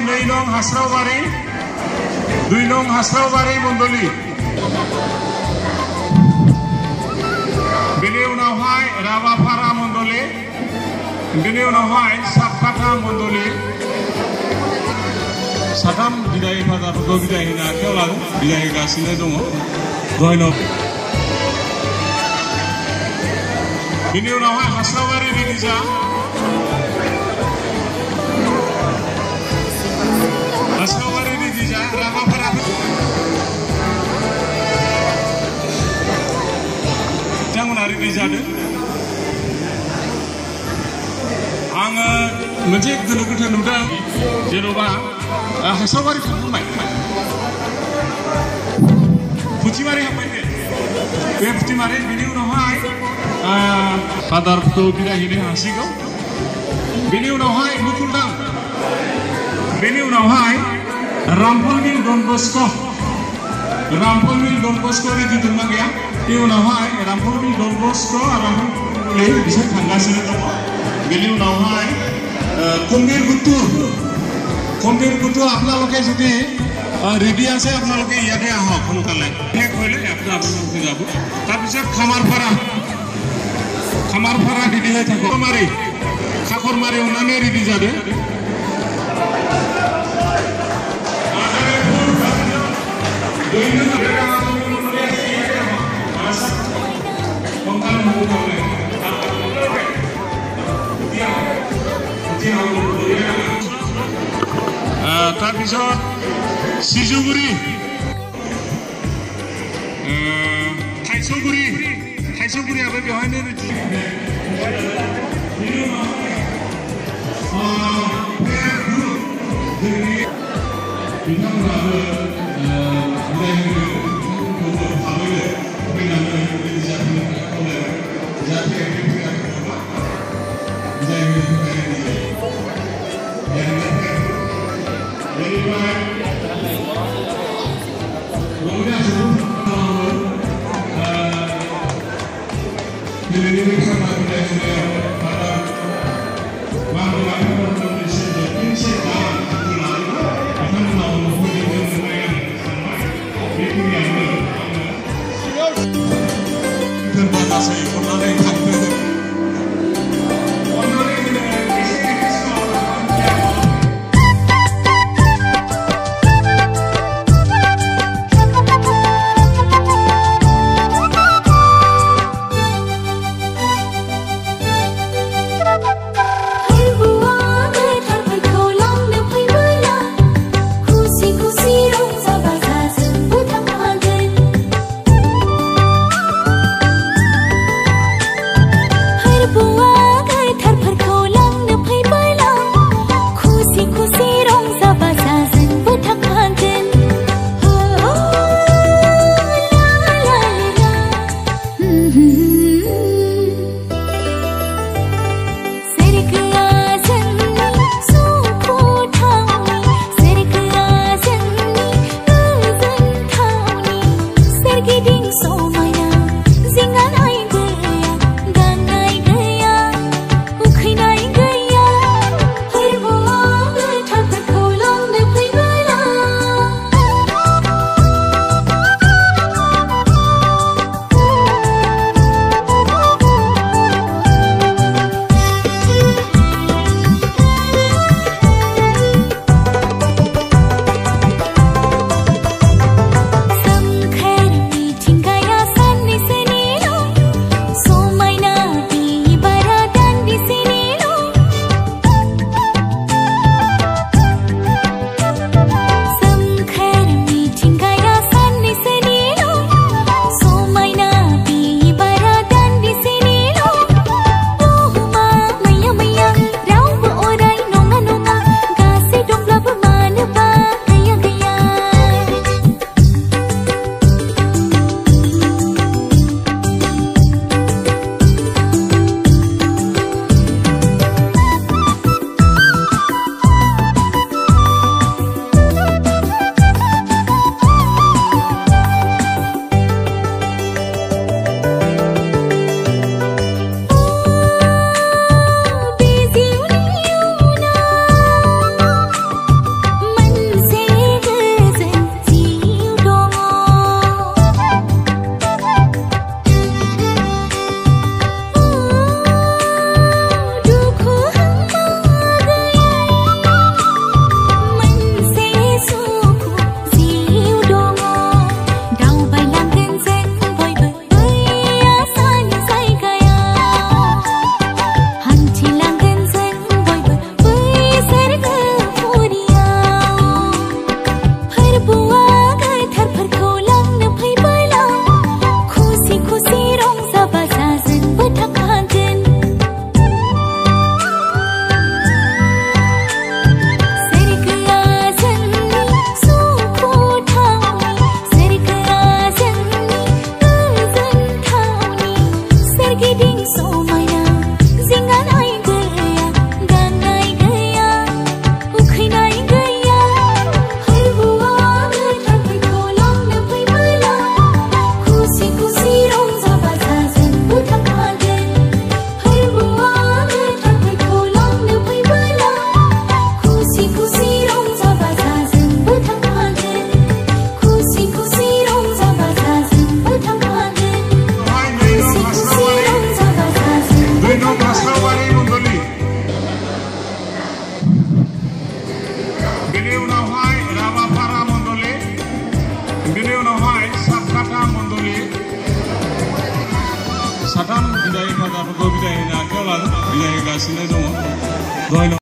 2 नं हास्रावबारि 2 नं हास्रावबारि मण्डली बेनि उनावहाय राबाफारा मण्डली बेनि उनावहाय सापकाथा मण्डली साथाम बिदाय फादारफोरखौ बिदाय होनो आखायाव लादों बिदाय होगासिनो दङ धन्यबाद बेनि उनावहाय हास्रावबारि रिलिजा हास्रावबारि रिलिजा राबाफारा बिथांमोना रिलिज जादों आङो मोनसे गोनो गोथो नुदों जेन'बा हास्रावबारि थांबाय फुथिमारि हाबबाय बे फुथिमारि बेनि उनावहाय फादारफोरखौ बिदाय होनो हासिगौ बेनि उनावहाय मुकुलदां बेनि उनावहाय रामफलनि डन बस्क'नि दिदोमा गैया बेनि उनावहाय रामफलनि डन बस्क' रामफलनि बिसोर थांगासिनो दङ बेनि उनावहाय कमबीर गुट्टू আপোনালোকে যদি ৰেডি আছে আপোনালোকে ইয়াতে আহক সোনকালে শেষ হ'লে আপোনালোকে যাব তাৰপিছত খামাৰপাৰা ৰেডি হৈ থাকক খাখৰমাৰি অনামে ৰেডি যাবে তাৰপিছত थाइसौगुरियाबो बेवहायनो फरायसाफोरखौ बिदाय होनो आखायाव लादों बिदाय होगासिनो दङ।